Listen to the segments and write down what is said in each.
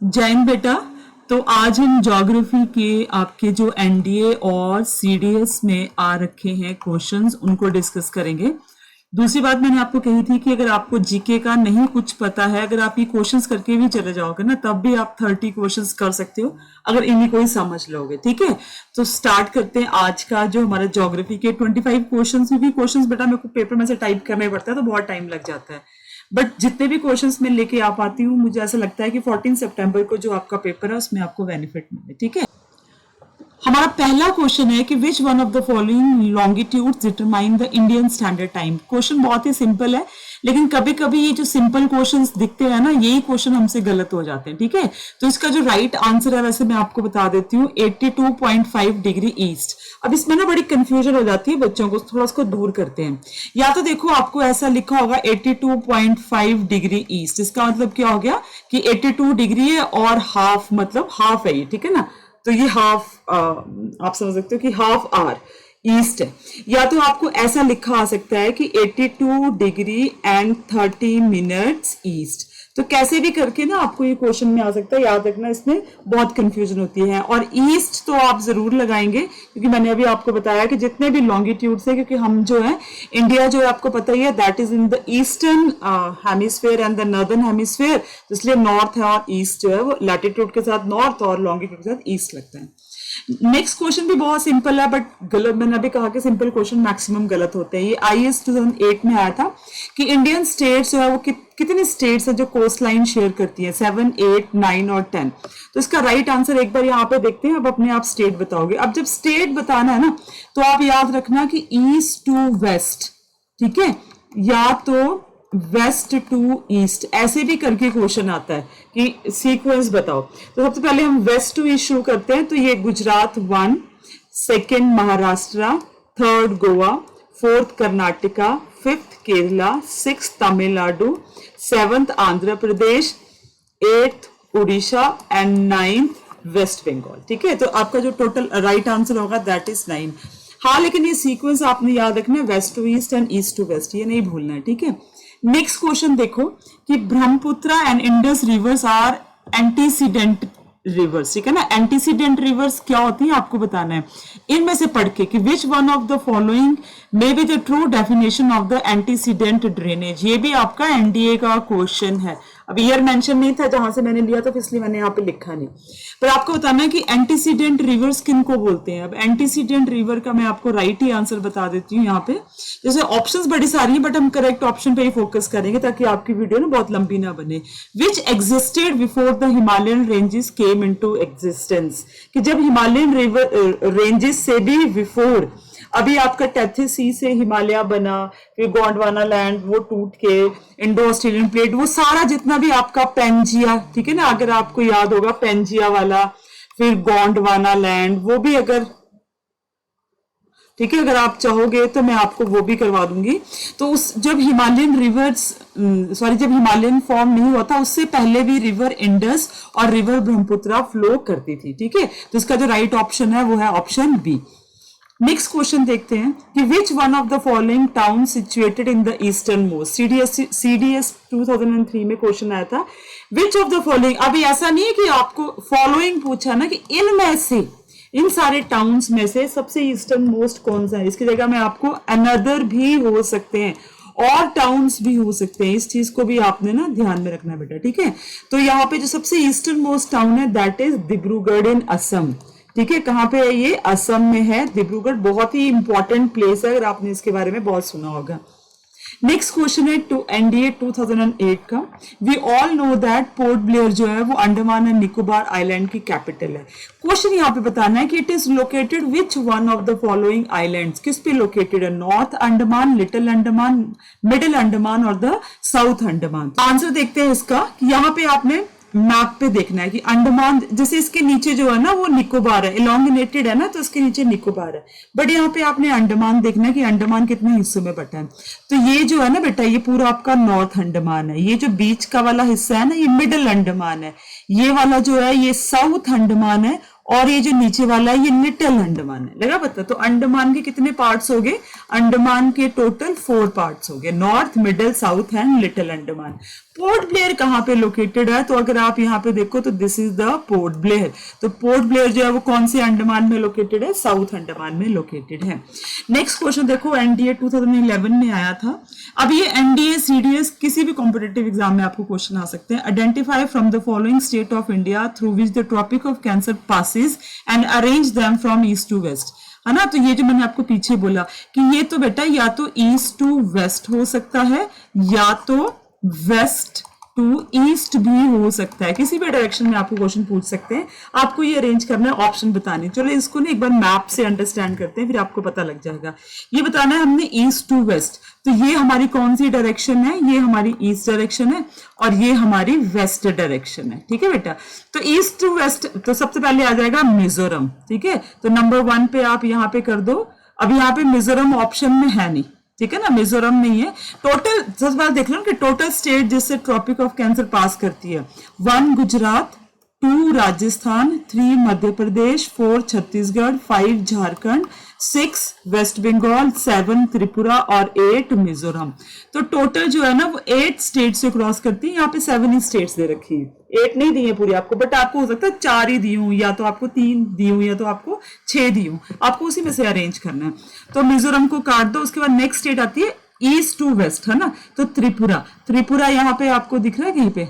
जैन बेटा, तो आज हम ज्योग्राफी के आपके जो एनडीए और सीडीएस में आ रखे हैं क्वेश्चंस उनको डिस्कस करेंगे। दूसरी बात मैंने आपको कही थी कि अगर आपको जीके का नहीं कुछ पता है, अगर आप ये क्वेश्चंस करके भी चले जाओगे ना, तब भी आप 30 क्वेश्चंस कर सकते हो अगर इन्हीं को ही समझ लोगे। ठीक है, तो स्टार्ट करते हैं आज का जो हमारा ज्योग्राफी के 25 क्वेश्चंस। क्योंकि क्वेश्चंस बेटा मेरे को पेपर में से टाइप करना पड़ता है तो बहुत टाइम लग जाता है, बट जितने भी क्वेश्चंस मैं लेके आ पाती हूँ मुझे ऐसा लगता है कि 14 सितंबर को जो आपका पेपर है उसमें आपको बेनिफिट मिले। ठीक है, हमारा पहला क्वेश्चन है कि which one of the following longitudes determine the Indian standard time. Question बहुत ही सिंपल है, लेकिन कभी कभी ये जो सिंपल क्वेश्चंस दिखते हैं ना, यही क्वेश्चन हमसे गलत हो जाते हैं। ठीक है, तो इसका जो राइट आंसर है वैसे मैं आपको बता देती हूँ 82.5 डिग्री ईस्ट। अब इसमें ना बड़ी कंफ्यूजन हो जाती है बच्चों को, थोड़ा उसको दूर करते हैं। या तो देखो आपको ऐसा लिखा होगा 82.5 डिग्री ईस्ट, इसका मतलब क्या हो गया कि 82 डिग्री है और हाफ मतलब हाफ है ये। ठीक है ना, तो ये हाफ आप समझ सकते हो कि हाफ आवर ईस्ट है। या तो आपको ऐसा लिखा आ सकता है कि 82 डिग्री एंड 30 मिनट्स ईस्ट। तो कैसे भी करके ना आपको ये क्वेश्चन में आ सकता है, याद रखना इसमें बहुत कंफ्यूजन होती है। और ईस्ट तो आप जरूर लगाएंगे क्योंकि मैंने अभी आपको बताया कि जितने भी लॉन्गिट्यूड्स है, क्योंकि हम जो है इंडिया जो है आपको पता ही है that is in the eastern hemisphere and the northern hemisphere, इसलिए नॉर्थ है और ईस्ट जो है वो लैटिट्यूड के साथ नॉर्थ और लॉन्गिट्यूड के साथ ईस्ट लगता है। नेक्स्ट क्वेश्चन भी बहुत सिंपल है, बट गलत, मैंने अभी कहा कि सिंपल क्वेश्चन मैक्सिमम गलत होते हैं। ये आईएएस 2008 में आया था कि इंडियन स्टेट्स जो है वो कितने स्टेट्स है जो कोस्ट लाइन शेयर करती है, 7, 8, 9 और 10। तो इसका राइट आंसर एक बार यहाँ पे देखते हैं। अब अपने आप स्टेट बताओगे। अब जब स्टेट बताना है ना, तो आप याद रखना कि ईस्ट टू वेस्ट, ठीक है, या तो वेस्ट टू ईस्ट, ऐसे भी करके क्वेश्चन आता है कि सीक्वेंस बताओ। तो सबसे पहले हम वेस्ट टू ईस्ट शुरू करते हैं। तो ये Gujarat 1, second Maharashtra, third Goa, fourth Karnataka, fifth Kerala, six Tamil Nadu, seventh Andhra Pradesh, eighth Orissa and ninth west Bengal. ठीक है, तो आपका जो टोटल राइट आंसर होगा दैट इज 9। हाँ, लेकिन ये सीक्वेंस आपने याद रखना है, west to east and east to west, ये नहीं भूलना है। ठीक है, नेक्स्ट क्वेश्चन देखो कि Brahmaputra and Indus rivers are antecedent rivers. ठीक है ना, एंटीसीडेंट रिवर्स क्या होती है आपको बताना है इनमें से पढ़ के कि which one of the following may be the true definition of the antecedent drainage. ये भी आपका एनडीए का क्वेश्चन है। अब ईयर मेंशन नहीं था जहां से मैंने लिया, तो इसलिए मैंने यहाँ पे लिखा नहीं, पर आपको बताना है कि एंटीसीडेंट रिवर्स किनको बोलते हैं। अब एंटीसीडेंट रिवर का मैं आपको राइट ही आंसर बता देती हूँ यहाँ पे। जैसे ऑप्शंस बड़ी सारी हैं, बट हम करेक्ट ऑप्शन पे ही फोकस करेंगे ताकि आपकी वीडियो ना बहुत लंबी ना बने। Which existed before the Himalayan ranges came into existence, कि जब हिमालयन रिवर रेंजेस से भी बिफोर, अभी आपका टेथी सी से हिमालय बना, फिर गोंडवाना लैंड वो टूट के इंडो ऑस्ट्रेलियन प्लेट, वो सारा जितना भी आपका पेंजिया, ठीक है ना, अगर आपको याद होगा पेंजिया वाला, फिर गोंडवाना लैंड, वो भी अगर ठीक है, अगर आप चाहोगे तो मैं आपको वो भी करवा दूंगी। तो उस जब हिमालयन रिवर्स जब हिमालयन फॉर्म नहीं हुआ था, उससे पहले भी रिवर इंडस और रिवर ब्रह्मपुत्र फ्लो करती थी। ठीक है, तो इसका जो राइट ऑप्शन है वो है ऑप्शन बी। नेक्स्ट क्वेश्चन देखते हैं कि which one of the following town situated in the eastern most. CDS 2003 में क्वेश्चन आया था विच ऑफ द फॉलोइंग। अभी ऐसा नहीं है कि आपको फॉलोइंग पूछा ना कि इनमें से, इन सारे टाउन्स में से सबसे ईस्टर्न मोस्ट कौन सा है, इसकी जगह में आपको अनदर भी हो सकते हैं और टाउन्स भी हो सकते हैं। इस चीज को भी आपने ना ध्यान में रखना बेटा। ठीक है, तो यहाँ पे जो सबसे ईस्टर्न मोस्ट टाउन है दैट इज डिब्रूगढ़ इन असम। ठीक है, कहाँ पे है ये, असम में है डिब्रूगढ़। बहुत ही इंपॉर्टेंट प्लेस है, अगर आपने इसके बारे में बहुत सुना होगा। नेक्स्ट क्वेश्चन है टू एनडीए 2008 का। We all know that Port Blair जो है वो अंडमान एंड निकोबार आइलैंड की कैपिटल है। क्वेश्चन यहाँ पे बताना है कि it is located which one of the following islands, किस पे लोकेटेड है, North Andaman, Little Andaman, Middle Andaman और द साउथ अंडमान। आंसर देखते हैं इसका कि यहाँ पे आपने मैप पे देखना है कि अंडमान, जैसे इसके नीचे जो है ना वो निकोबार है, इलोंगिनेटेड है ना, तो इसके नीचे निकोबार है, बट यहाँ पे आपने अंडमान देखना है कि अंडमान कितने हिस्सों में बटा है। तो ये जो है ना बेटा, ये पूरा आपका नॉर्थ अंडमान है, ये जो बीच का वाला हिस्सा है ना ये मिडिल अंडमान है, ये वाला जो है ये साउथ अंडमान है, और ये जो नीचे वाला है ये लिटिल अंडमान है, लगा पता। तो अंडमान के कितने पार्ट्स हो गए? अंडमान के टोटल 4 पार्ट्स हो गए, north, middle, south and little Andaman. Port Blair कहाँ पे लोकेटेड है? तो अगर आप यहाँ पे देखो तो this is the port Blair. तो पोर्ट ब्लेयर जो है वो कौन से अंडमान में लोकेटेड है? साउथ अंडमान में लोकेटेड है। नेक्स्ट क्वेश्चन देखो, एनडीए 2011 में आया था। अब ये एनडीए सीडीएस किसी भी कॉम्पिटेटिव एग्जाम में आपको क्वेश्चन आ सकते हैं। Identify from the following state of India through which the Tropic of Cancer passes and arrange them from east to west, है ना। तो ये जो मैंने आपको पीछे बोला कि ये तो बेटा या तो ईस्ट टू वेस्ट हो सकता है या तो वेस्ट टू ईस्ट भी हो सकता है, किसी भी डायरेक्शन में आपको क्वेश्चन पूछ सकते हैं। आपको ये अरेंज करना है, ऑप्शन बताने। चलो इसको ना एक बार मैप से अंडरस्टैंड करते हैं, फिर आपको पता लग जाएगा। ये बताना है हमने ईस्ट टू वेस्ट, तो ये हमारी कौन सी डायरेक्शन है? ये हमारी ईस्ट डायरेक्शन है और ये हमारी वेस्ट डायरेक्शन है, ठीक है बेटा। तो ईस्ट टू वेस्ट, तो सबसे पहले आ जाएगा मिजोरम, ठीक है। तो नंबर 1 पे आप यहाँ पे कर दो। अब यहाँ पे मिजोरम ऑप्शन में है नहीं, ठीक है ना, मिजोरम नहीं है। टोटल सबसे पहले देख लो कि टोटल स्टेट जिससे ट्रॉपिक ऑफ कैंसर पास करती है, 1 गुजरात, 2 राजस्थान, 3 मध्य प्रदेश, 4 छत्तीसगढ़, 5 झारखंड, 6 वेस्ट बंगाल, 7 त्रिपुरा और 8 मिजोरम। तो टोटल जो है ना वो 8 स्टेट से क्रॉस करती है। यहाँ पे 7 ही स्टेट्स दे रखी है, 8 नहीं दी है पूरी आपको, बट आपको हो सकता है 4 ही दी हूं, या तो आपको 3 दी हूं, या तो आपको 6 दी हूं। आपको उसी में से अरेंज करना है। तो मिजोरम को काट दो। उसके बाद नेक्स्ट स्टेट आती है ईस्ट टू वेस्ट, है ना। तो त्रिपुरा, त्रिपुरा यहाँ पे आपको दिख रहा है कहीं पे?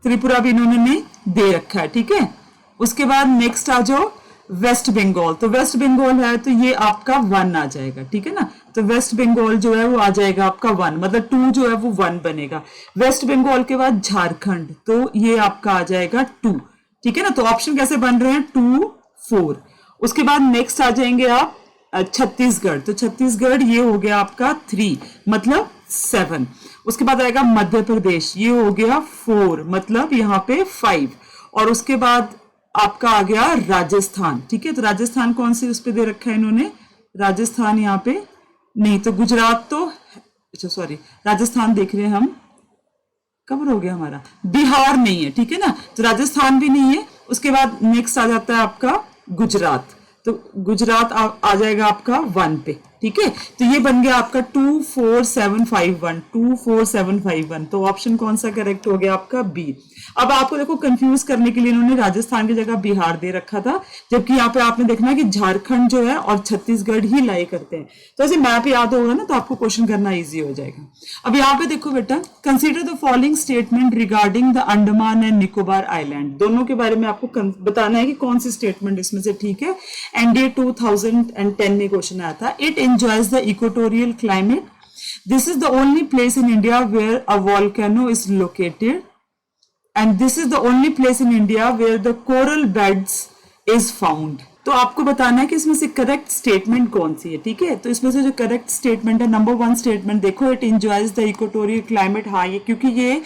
त्रिपुरा भी इन्होंने दे रखा है, ठीक है। उसके बाद नेक्स्ट आ जाओ वेस्ट बंगाल। तो वेस्ट बंगाल है तो ये आपका 1 आ जाएगा, ठीक है ना। तो वेस्ट बंगाल जो है वो आ जाएगा आपका 1, मतलब 2 जो है वो 1 बनेगा। वेस्ट बंगाल के बाद झारखंड, तो ये आपका आ जाएगा 2, ठीक है ना। तो ऑप्शन कैसे बन रहे हैं? 2, 4। उसके बाद नेक्स्ट आ जाएंगे आप छत्तीसगढ़। तो छत्तीसगढ़ ये हो गया आपका 3, मतलब 7। उसके बाद आएगा मध्य प्रदेश, ये हो गया 4, मतलब यहाँ पे 5। और उसके बाद आपका आ गया राजस्थान, ठीक है। तो राजस्थान कौन सी उस पे दे रखा है इन्होंने? राजस्थान यहाँ पे नहीं। तो गुजरात तो, अच्छा सॉरी, राजस्थान देख रहे हैं हम, कवर हो गया हमारा। बिहार नहीं है, ठीक है ना। तो राजस्थान भी नहीं है। उसके बाद नेक्स्ट आ जाता है आपका गुजरात। तो गुजरात आ जाएगा आपका 1 पे, ठीक है। तो ये बन गया आपका 24751, 24751। तो ऑप्शन कौन सा करेक्ट हो गया आपका? बी। अब आपको देखो कंफ्यूज करने के लिए इन्होंने राजस्थान की जगह बिहार दे रखा था, जबकि यहाँ पे आपने देखना है कि झारखंड जो है और छत्तीसगढ़ ही लाई करते हैं। तो ऐसे मैप याद होगा ना तो आपको क्वेश्चन करना इजी हो जाएगा। अब यहाँ पे देखो बेटा, consider the following statement regarding the Andaman and Nicobar island. दोनों के बारे में आपको बताना है कि कौन सी स्टेटमेंट इसमें से ठीक है। एनडीए 2010 में क्वेश्चन आया था। It enjoys the equatorial climate. This is the only place in India where a volcano is located and this is the only place in India where the coral beds is found। तो आपको बताना है कि इसमें से correct statement कौन सी है, ठीक है। तो इसमें से जो करेक्ट स्टेटमेंट है, नंबर 1 स्टेटमेंट देखो, it enjoys the equatorial climate. हाँ, ये क्योंकि ये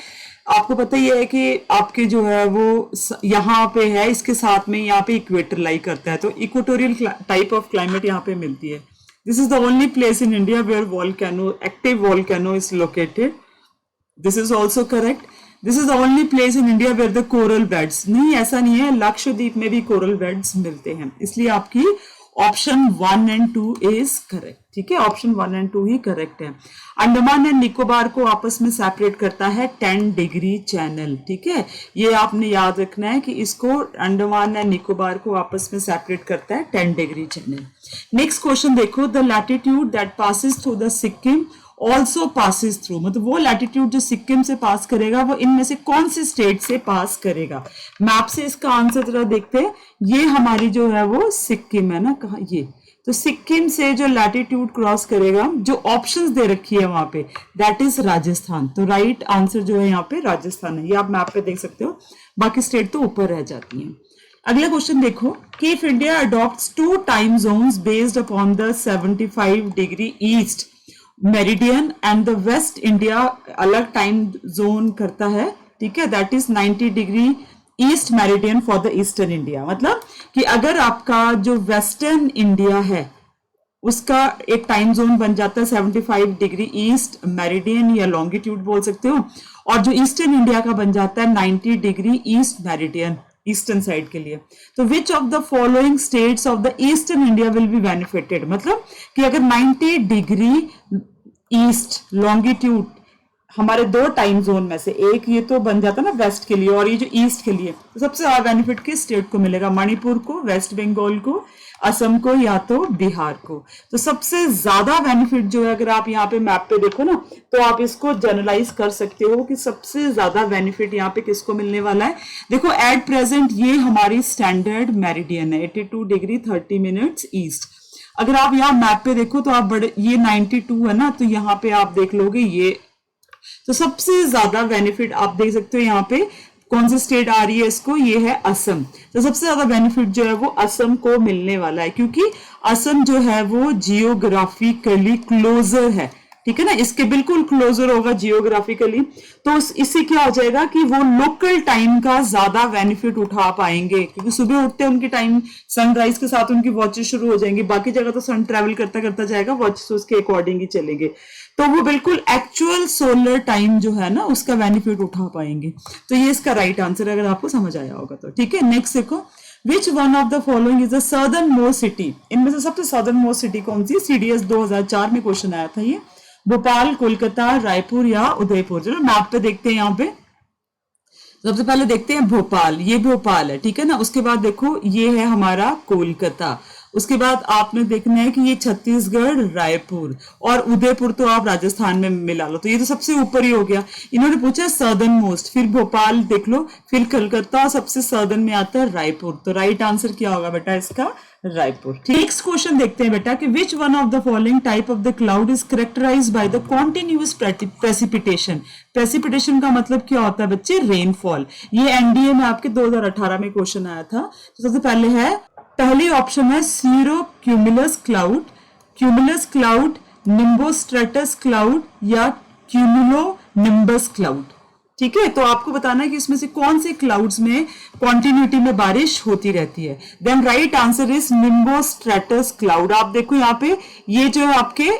आपको पता ही है कि आपके जो है वो यहाँ पे है, इसके साथ में यहाँ पे इक्वेटर लाई करता है, तो इक्वेटोरियल टाइप ऑफ क्लाइमेट यहाँ पे मिलती है। This is the only place in India where volcano, active volcano is located. This is also correct. This is the only place in India where the coral beds, नहीं ऐसा नहीं है, लक्षद्वीप में भी कोरल बेड्स मिलते हैं। इसलिए आपकी ऑप्शन 1 एंड 2 इज करेक्ट, ठीक है। ऑप्शन 1 एंड 2 ही करेक्ट है। अंडमान एंड निकोबार को आपस में सेपरेट करता है 10 डिग्री चैनल, ठीक है। ये आपने याद रखना है कि इसको अंडमान एंड निकोबार को आपस में सेपरेट करता है 10 डिग्री चैनल। नेक्स्ट क्वेश्चन देखो, the latitude that passes through the Sikkim also passes through, मतलब वो लैटिट्यूड जो सिक्किम से पास करेगा वो इनमें से कौन सी स्टेट से पास करेगा। मैप से इसका आंसर जरा देखते हैं। ये हमारी जो है वो सिक्किम है ना, कहा ये, तो सिक्किम से जो लैटिट्यूड क्रॉस करेगा, जो ऑप्शंस दे रखी है वहां पे, दैट इज राजस्थान। तो राइट आंसर जो है यहाँ पे राजस्थान है, ये आप मैप पे देख सकते हो। बाकी स्टेट तो ऊपर रह जाती हैं। अगला क्वेश्चन देखो कि if India adopts 2 time zones based upon the 75 degree east meridian and the waste India अलग टाइम जोन करता है, ठीक है, that is 90 degree east meridian for the eastern India. मतलब कि अगर आपका जो वेस्टर्न इंडिया है उसका एक टाइम जोन बन जाता है 75 डिग्री ईस्ट मेरिडियन या लॉन्गिट्यूड बोल सकते हो, और जो ईस्टर्न इंडिया का बन जाता है 90 degree east meridian eastern side के लिए। तो which of the following states of the eastern India will be benefited, मतलब कि अगर 90 डिग्री ईस्ट लॉन्गिट्यूड हमारे दो टाइम जोन में से एक ये तो बन जाता ना वेस्ट के लिए, और ये जो ईस्ट के लिए, तो सबसे ज्यादा बेनिफिट किस स्टेट को मिलेगा? मणिपुर को, वेस्ट बंगाल को, असम को, या तो बिहार को। तो सबसे ज्यादा बेनिफिट जो है, अगर आप यहाँ पे मैप पे देखो ना, तो आप इसको जनरलाइज कर सकते हो कि सबसे ज्यादा बेनिफिट यहाँ पे किसको मिलने वाला है। देखो एट प्रेजेंट ये हमारी स्टैंडर्ड मेरिडियन है 82 डिग्री 30 मिनट्स ईस्ट। अगर आप यहाँ मैप पे देखो तो आप बड़े, ये 92 है ना, तो यहाँ पे आप देख लोगे ये, तो सबसे ज्यादा बेनिफिट आप देख सकते हो यहाँ पे कौन सी स्टेट आ रही है इसको, ये है असम। तो सबसे ज्यादा बेनिफिट जो है वो असम को मिलने वाला है, क्योंकि असम जो है वो जियोग्राफिकली क्लोजर है, ठीक है ना, इसके बिल्कुल क्लोजर होगा जियोग्राफिकली। तो इससे क्या हो जाएगा कि वो लोकल टाइम का ज्यादा बेनिफिट उठा पाएंगे, क्योंकि सुबह उठते हैं उनकी टाइम सनराइज के साथ उनकी वॉचेस शुरू हो जाएंगी, बाकी जगह तो सन ट्रेवल करता करता जाएगा, वॉचेस उसके अकॉर्डिंग ही चलेंगे, तो वो बिल्कुल एक्चुअल सोलर टाइम जो है ना उसका बेनिफिट उठा पाएंगे। तो ये इसका राइट आंसर है, अगर आपको समझ आया होगा तो। ठीक है, नेक्स्ट देखो, which one of the following is the southern most city, इनमें से सबसे सदर्न मोस्ट सिटी कौन सी? CDS 2004 में क्वेश्चन आया था ये, भोपाल, कोलकाता, रायपुर या उदयपुर। चलो मैप पे देखते हैं, यहाँ पे सबसे पहले देखते हैं भोपाल, ये भोपाल है, ठीक है ना। उसके बाद देखो ये है हमारा कोलकाता, उसके बाद आपने देखना है कि ये छत्तीसगढ़, रायपुर, और उदयपुर तो आप राजस्थान में मिला लो, तो ये तो सबसे ऊपर ही हो गया। इन्होंने पूछा सदर्न मोस्ट, फिर भोपाल देख लो, फिर कलकत्ता, सबसे सदर्न में आता है रायपुर। तो राइट आंसर क्या होगा बेटा इसका? रायपुर। नेक्स्ट क्वेश्चन देखते हैं बेटा कि which one of the following type of the cloud is characterized by the continuous precipitation. Precipitation का मतलब क्या होता है बच्चे? रेनफॉल। ये एनडीए में आपके 2018 में क्वेश्चन आया था। तो सबसे पहले है, पहली ऑप्शन है cirrocumulus cloud, cumulus cloud, nimbostratus cloud या क्यूमुलो निम्बस क्लाउड। ठीक है, तो आपको बताना है कि इसमें से कौन से क्लाउड्स में कॉन्टिन्यूटी में बारिश होती रहती है। Then right answer is nimbostratus cloud. आप देखो यहाँ पे ये जो है आपके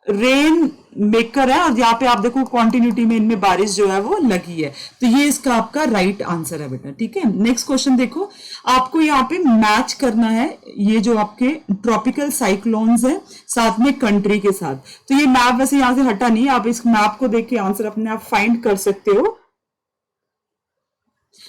रेन मेकर है, और यहाँ पे आप देखो कॉन्टिन्यूटी में इनमें बारिश जो है वो लगी है, तो ये इसका आपका राइट आंसर है बेटा। ठीक है, नेक्स्ट क्वेश्चन देखो, आपको यहाँ पे मैच करना है ये जो आपके ट्रॉपिकल साइक्लोन्स है साथ में कंट्री के साथ। तो ये मैप वैसे यहाँ से हटा नहीं है, आप इस मैप को देख के आंसर अपने आप फाइंड कर सकते हो।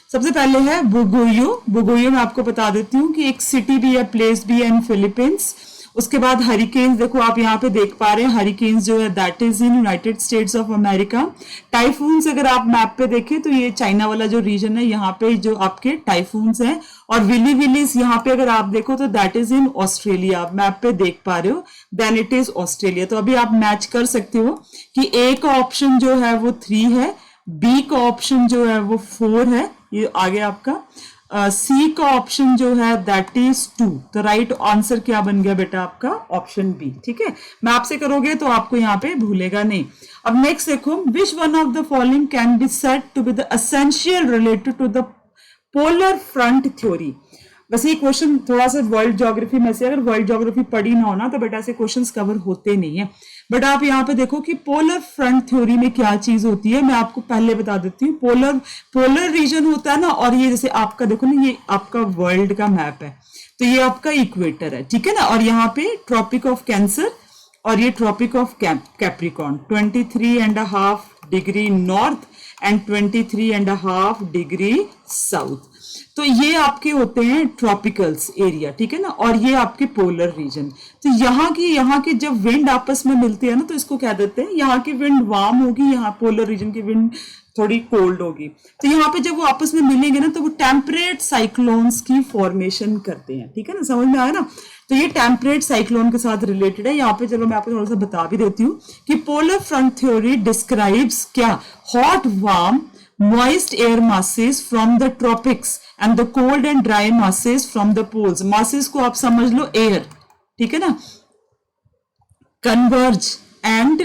सबसे पहले है बुगोयो, बुगोयो मैं आपको बता देती हूँ कि एक सिटी भी है, प्लेस भी है इन फिलीपींस। उसके बाद हरिकेन्स, देखो आप यहाँ पे देख पा रहे हैं हरिकेन्स जो है that is in United states of America. Typhoons अगर आप मैप पे देखें तो ये चाइना वाला जो रीजन है, यहाँ पे जो आपके टाइफून्स हैं। और विली विलीस यहाँ पे अगर आप देखो तो दैट इज इन ऑस्ट्रेलिया, आप मैप पे देख पा रहे हो, देन इट इज ऑस्ट्रेलिया। तो अभी आप मैच कर सकते हो कि ए का ऑप्शन जो है वो 3 है, बी का ऑप्शन जो है वो 4 है, ये आगे आपका सी का ऑप्शन जो है दैट इज 2। तो राइट आंसर क्या बन गया बेटा आपका? Option B. ठीक है, मैप से करोगे तो आपको यहाँ पे भूलेगा नहीं। अब नेक्स्ट देखो, which one of the following can be said to be the essential related to the polar front theory. वैसे ये क्वेश्चन थोड़ा सा वर्ल्ड ज्योग्राफी में से, अगर वर्ल्ड ज्योग्राफी पढ़ी ना हो ना तो बेटा ऐसे क्वेश्चंस कवर होते नहीं है। बट आप यहाँ पे देखो कि पोलर फ्रंट थ्योरी में क्या चीज होती है, मैं आपको पहले बता देती हूँ। पोलर रीजन होता है ना, और ये जैसे आपका देखो ना, ये आपका वर्ल्ड का मैप है, तो ये आपका इक्वेटर है, ठीक है ना, और यहाँ पे ट्रॉपिक ऑफ कैंसर और ये Tropic of Capricorn 23.5 degree north and 23.5 degree south. तो ये आपके होते हैं ट्रॉपिकल्स एरिया, ठीक है ना, और ये आपके पोलर रीजन। तो यहाँ की जब विंड आपस में मिलती है ना, तो इसको क्या देते हैं, यहाँ की विंड वार्म होगी, यहाँ पोलर रीजन की विंड थोड़ी कोल्ड होगी। तो यहाँ पे जब वो आपस में मिलेंगे ना, तो वो टेम्परेट साइक्लोन्स की फॉर्मेशन करते हैं, ठीक है ना, समझ में आया ना। तो ये टेम्परेट साइक्लोन के साथ रिलेटेड है। यहाँ पे चलो मैं आपको थोड़ा सा बता भी देती हूँ कि पोलर फ्रंट थ्योरी डिस्क्राइब्स क्या, hot warm moist air masses from the tropics and the cold and dry masses from the poles। masses को आप समझ लो air, ठीक है ना, converge and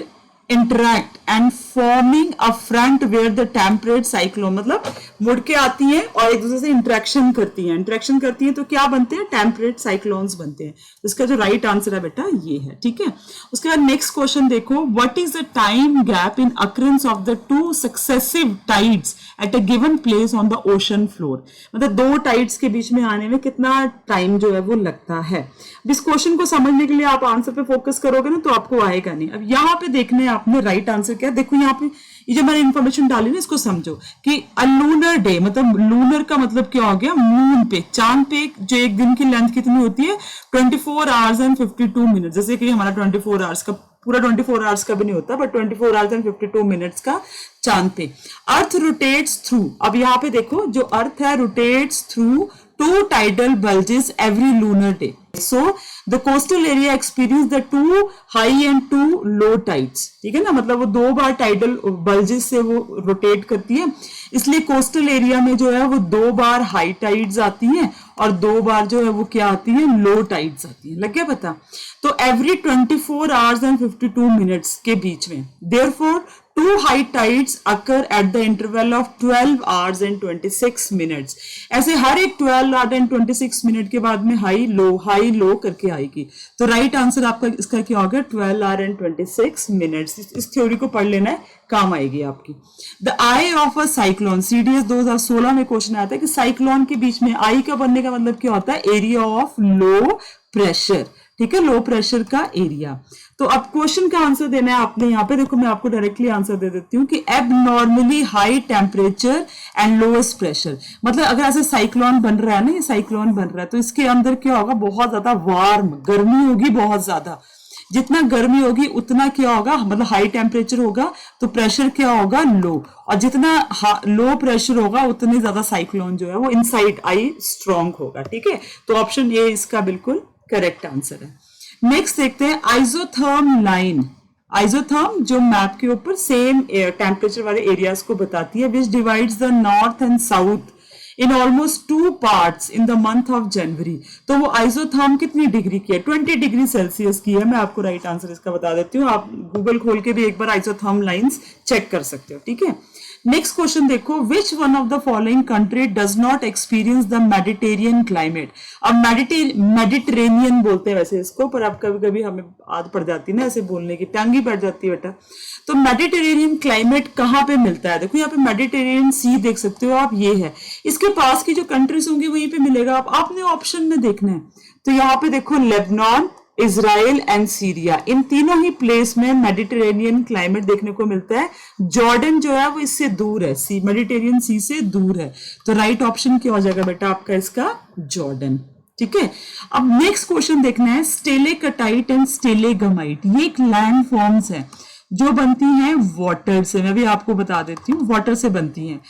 interact and forming a front where the temperate cyclone, मतलब मुड़ के आती हैं और एक दूसरे से इंटरेक्शन करती हैं तो क्या बनते हैं, टेम्परेट साइक्लोन्स बनते हैं। तो इसका जो राइट आंसर है बेटा ये है, ठीक है। उसके बाद नेक्स्ट क्वेश्चन देखो, what is the time gap in occurrence of the two successive tides at a given place on the ocean floor, मतलब दो टाइड्स के बीच में आने में कितना टाइम जो है वो लगता है। इस क्वेश्चन को समझने के लिए आप आंसर पे फोकस करोगे ना तो आपको आएगा नहीं। अब यहाँ पे देखने आपने राइट आंसर क्या, देखो यहाँ पे ये जो मैंने इन्फॉर्मेशन डाली ना इसको समझो कि अ लूनर डे, मतलब लूनर का मतलब क्या हो गया, मून पे, चांद पे जो एक दिन की लेंथ कितनी होती है, 24 आवर्स एंड 52 मिनट, जैसे कि हमारा 24 आवर्स का पूरा 24 आवर्स का भी नहीं होता, बट 24 आवर्स एंड 52 मिनट्स का चांद पे। अर्थ रोटेट्स थ्रू, अब यहाँ पे देखो जो अर्थ है rotates through two tidal bulges every lunar day, so the coastal area experience the two high and two low tides, ठीक है ना, मतलब वो दो बार टाइडल बल्जेस से वो रोटेट करती है, इसलिए कोस्टल एरिया में जो है वो दो बार हाई टाइड्स आती हैं और दो बार जो है वो क्या आती है, लो टाइड्स आती है। लग गया पता। तो एवरी 24 आवर्स एंड 52 मिनट्स के बीच में, therefore two high tides occur at the interval of 12 hours and 26 minutes, ऐसे हर एक 12 आवर एंड 26 मिनट के बाद में हाई लो करके आएगी। तो राइट आंसर आपका इसका क्या होगा, 12 आवर एंड 26 मिनट्स। इस थ्योरी को पढ़ लेना है, काम आएगी आपकी। The I of a cyclone, CDS 2016 में क्वेश्चन आया था कि साइक्लोन के बीच में आई का बनने का मतलब क्या होता है, एरिया ऑफ लो प्रेशर, ठीक है, लो प्रेशर का एरिया। तो अब क्वेश्चन का आंसर देना है आपने, यहाँ पे देखो मैं आपको डायरेक्टली आंसर दे देती हूँ कि abnormally high temperature and lowest pressure, मतलब अगर ऐसे साइक्लोन बन रहा है ना, ये साइक्लोन बन रहा है तो इसके अंदर क्या होगा, बहुत ज्यादा वार्म, गर्मी होगी बहुत ज्यादा, जितना गर्मी होगी उतना क्या होगा, मतलब हाई टेम्परेचर होगा तो प्रेशर क्या होगा, लो, और जितना लो प्रेशर होगा उतने ज्यादा साइक्लोन जो है वो इनसाइड आई स्ट्रॉन्ग होगा, ठीक है। तो ऑप्शन ए इसका बिल्कुल करेक्ट आंसर है। नेक्स्ट देखते हैं आइसोथर्म लाइन, आइसोथर्म जो मैप के ऊपर सेम टेम्परेचर वाले एरियाज को बताती है, विच divides the north and south in almost 2 parts in the month of January. तो वो आइसोथर्म कितनी डिग्री की है, 20 डिग्री सेल्सियस की है। मैं आपको राइट आंसर इसका बता देती हूँ, आप गूगल खोल के भी एक बार आइसोथर्म लाइंस चेक कर सकते हो, ठीक है। नेक्स्ट क्वेश्चन देखो, which one of the following country does not experience the Mediterranean climate. अब मेडिटेरेनियन बोलते हैं वैसे इसको, पर अब कभी कभी हमें आदत पड़ जाती है ना ऐसे बोलने की, टंग ही बैठ जाती है बेटा। तो मेडिटेरेनियन क्लाइमेट कहाँ पे मिलता है, देखो यहाँ पे मेडिटेरेनियन सी देख सकते हो आप, ये है, इसके पास की जो कंट्रीज होंगी वहीं पे मिलेगा, आपने ऑप्शन में देखना है। तो यहाँ पे देखो लेबनान, इजराइल एंड सीरिया, इन तीनों ही प्लेस में मेडिटेरेनियन क्लाइमेट देखने को मिलता है। जॉर्डन जो है वो इससे दूर है, सी मेडिटेरियन सी से दूर है, तो राइट ऑप्शन क्या हो जाएगा बेटा आपका इसका, जॉर्डन, ठीक है। अब नेक्स्ट क्वेश्चन देखना है, स्टेलेकटाइट एंड स्टेलेगमाइट, ये एक लैंड फॉर्म्स है जो बनती हैं वाटर से, मैं भी आपको बता देती हूँ, वाटर से बनती हैं।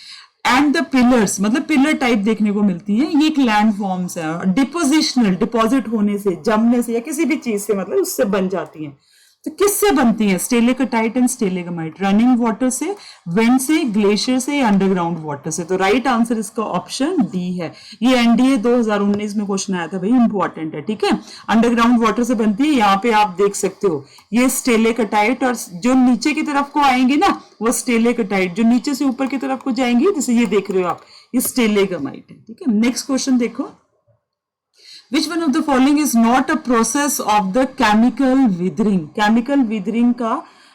एंड द पिलर्स, मतलब पिलर टाइप देखने को मिलती है, ये एक लैंड फॉर्म्स है, डिपोजिशनल, डिपॉजिट होने से, जमने से या किसी भी चीज से, मतलब उससे बन जाती हैं। तो किससे बनती है, स्टेलेकटाइट एंड स्टेलेगमाइट, रनिंग वाटर से, विंड से, ग्लेशियर से या अंडरग्राउंड वाटर से। तो राइट आंसर इसका ऑप्शन डी है। ये एनडीए 2019 में क्वेश्चन आया था भाई, इंपॉर्टेंट है, ठीक है। अंडरग्राउंड वाटर से बनती है, यहाँ पे आप देख सकते हो ये स्टेलेकटाइट, और जो नीचे की तरफ को आएंगे ना वो स्टेलेकटाइट, जो नीचे से ऊपर की तरफ को जाएंगे जैसे ये देख रहे हो आप, ये स्टेलेगमाइट है, ठीक है। नेक्स्ट क्वेश्चन देखो, Which one of the following is not a process of the chemical withering? Chemical withering का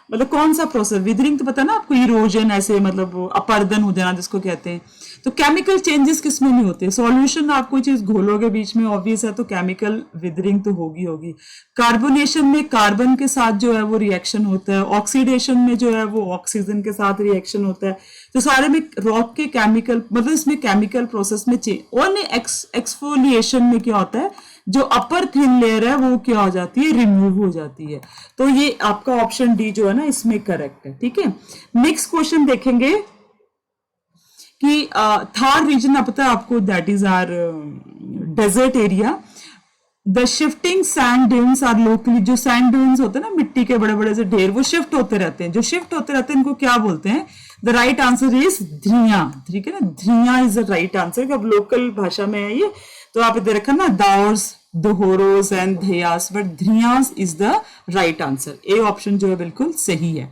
मतलब कौन सा प्रोसेस, विदरिंग तो पता ना आपको, इरोजन, ऐसे मतलब अपर्दन हो जाना जिसको कहते हैं। तो केमिकल चेंजेस किसमें नहीं होते, सॉल्यूशन आप कोई चीज घोलोगे बीच में, ऑब्वियस है, तो केमिकल विदरिंग तो होगी। कार्बोनेशन में कार्बन के साथ जो है वो रिएक्शन होता है, ऑक्सीडेशन में जो है वो ऑक्सीजन के साथ रिएक्शन होता है। तो सारे में रॉक के केमिकल, मतलब इसमें केमिकल प्रोसेस में चेंज, और एक्सफोलिएशन में क्या होता है, जो अपर थिन लेयर है वो क्या हो जाती है, रिमूव हो जाती है। तो ये आपका ऑप्शन डी जो है ना इसमें करेक्ट है, ठीक है। नेक्स्ट क्वेश्चन देखेंगे कि थार रीजन पता है आपको, that is are desert area. The shifting sand dunes are locally, जो सैंड ड्यून्स होते हैं ना मिट्टी के बड़े बड़े से ढेर, वो शिफ्ट होते रहते हैं, जो शिफ्ट होते रहते हैं इनको क्या बोलते हैं, the right answer is dhriya, ठीक है ना, dhriya is the right answer. अब लोकल भाषा में है ये, तो आप इधर रखा ना daurs, dohoros and dheyas, but dhriyas is the right answer. A option जो है बिल्कुल सही है।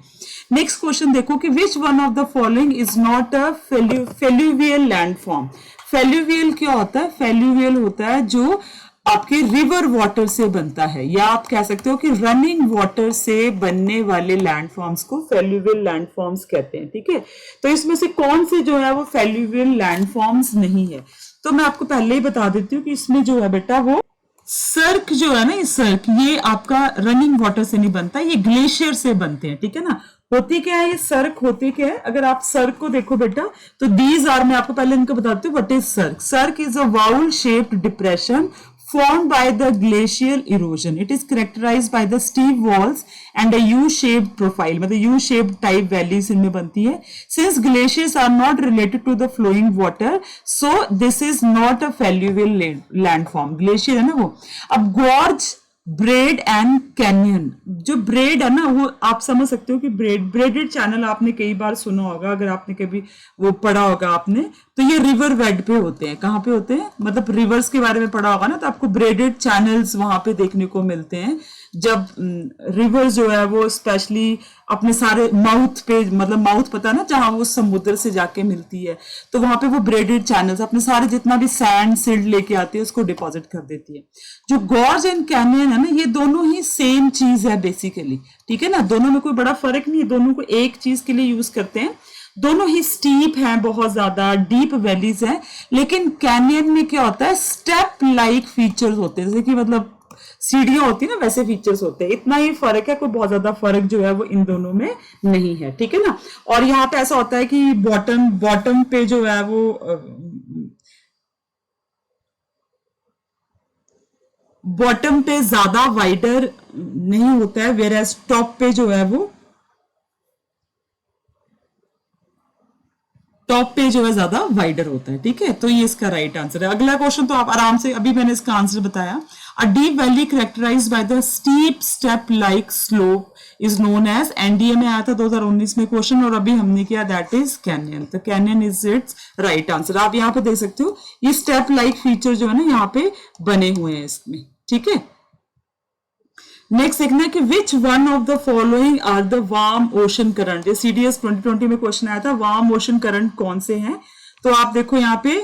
नेक्स्ट क्वेश्चन देखो कि which one of the following is not a fluvial landform. Fluvial क्या होता है? फेल्यूवियल होता है जो आपके रिवर वाटर से बनता है, या आप कह सकते हो कि रनिंग वाटर से बनने वाले लैंडफॉर्म्स को फेल्यूवियल लैंडफॉर्म्स कहते हैं। ठीक है, तो इसमें से कौन से जो है वो फेल्यूवियल लैंडफॉर्म्स नहीं है? तो मैं आपको पहले ही बता देती हूँ कि इसमें जो है बेटा वो सर्क जो है ना, ये सर्क ये आपका रनिंग वाटर से नहीं बनता, ये ग्लेशियर से बनते हैं। ठीक है ना, होती क्या है ये सर्क? होती क्या है? अगर आप सर्क को देखो बेटा तो दीज आर, मैं आपको पहले इनको बताती हूँ what is cirque. Cirque is a bowl shaped depression formed by the glacial erosion. It is characterized by the steep walls and a U-shaped profile. मतलब U-shaped type valleys इनमें बनती है. Since glaciers are not related to the flowing water, so this is not a fluvial landform. Glacier है ना वो. अब gorge, bread and canyon, जो bread है ना वो आप समझ सकते हो कि ब्रेडेड चैनल आपने कई बार सुना होगा, अगर आपने कभी वो पढ़ा होगा आपने, तो ये रिवर बेड पे होते हैं। कहाँ पे होते हैं? मतलब रिवर्स के बारे में पढ़ा होगा ना, तो आपको ब्रेडेड चैनल्स वहां पे देखने को मिलते हैं जब रिवर जो है वो स्पेशली अपने सारे माउथ पे, मतलब माउथ पता है ना जहां वो समुद्र से जाके मिलती है, तो वहां पे वो ब्रेडेड चैनल्स अपने सारे जितना भी सैंड सिल्ट लेके आती है उसको डिपॉजिट कर देती है। जो गॉर्ज एंड कैनियन है ना, ये दोनों ही सेम चीज है बेसिकली। ठीक है ना, दोनों में कोई बड़ा फर्क नहीं है, दोनों को एक चीज के लिए यूज करते हैं। दोनों ही स्टीप हैं, बहुत ज्यादा डीप वैलीज हैं, लेकिन कैनियन में क्या होता है, स्टेप लाइक फीचर्स होते हैं, जैसे कि मतलब सीढ़ियां होती है ना वैसे फीचर्स होते हैं। इतना ही फर्क है, कोई बहुत ज्यादा फर्क जो है वो इन दोनों में नहीं है। ठीक है ना, और यहाँ पे ऐसा होता है कि बॉटम पे जो है वो बॉटम पे ज्यादा वाइडर नहीं होता है, वेयर एज टॉप पे जो है वो टॉप पे जो है ज्यादा वाइडर होता है। ठीक है, तो ये इसका राइट आंसर है। अगला क्वेश्चन तो आप आराम से, अभी मैंने इसका आंसर बताया। A deep valley characterized by the steep step like slope is known as, NDA में आया था 2019 में क्वेश्चन, और अभी हमने किया दैट इज कैनियन। तो canyon is it's right answer. आप यहाँ पे देख सकते हो ये स्टेप लाइक फीचर जो है ना यहाँ पे बने हुए हैं इसमें। ठीक है, नेक्स्ट देखना है कि which one of the following are the warm ocean current. ये सीडीएस 2020 में क्वेश्चन आया था, वार्म ओशन करंट कौन से हैं? तो आप देखो यहाँ पे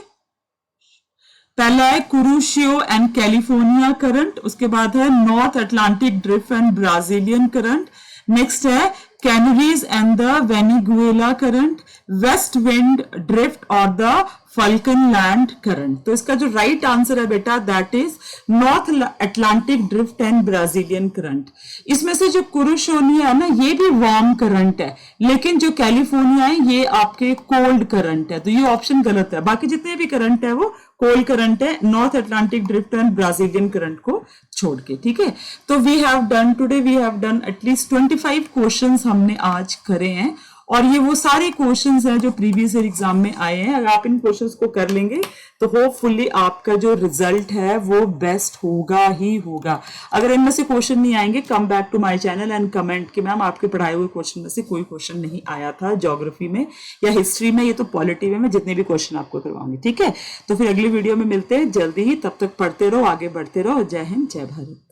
पहला है कुरुशियो एंड कैलिफोर्निया करंट, उसके बाद है North Atlantic drift and Brazilian current, next है Canaries and the Venezuela current, west wind drift और द फल्कन लैंड करंट। तो इसका जो राइट आंसर है बेटा that is North Atlantic drift and Brazilian current. इसमें से जो कुरुशोनिया है ना ये भी वार्म करंट है, लेकिन जो कैलिफोर्निया है ये आपके कोल्ड करंट है, तो ये ऑप्शन गलत है। बाकी जितने भी करंट है वो कोल्ड करंट है, North Atlantic drift and Brazilian current को छोड़ के। ठीक है, तो we have done today, we have done at least 25 questions हमने आज करे हैं, और ये वो सारे क्वेश्चंस हैं जो प्रीवियस ईयर एग्जाम में आए हैं। अगर आप इन क्वेश्चंस को कर लेंगे तो होपफुली आपका जो रिजल्ट है वो बेस्ट होगा ही होगा। अगर इनमें से क्वेश्चन नहीं आएंगे, come back to my channel and comment कि मैम आपके पढ़ाए हुए क्वेश्चन में से कोई क्वेश्चन नहीं आया था ज्योग्राफी में या हिस्ट्री में, ये तो पॉलिटी में मैं जितने भी क्वेश्चन आपको करवाऊंगी। ठीक है, तो फिर अगली वीडियो में मिलते हैं जल्दी ही, तब तक पढ़ते रहो, आगे बढ़ते रहो। जय हिंद, जय भारत।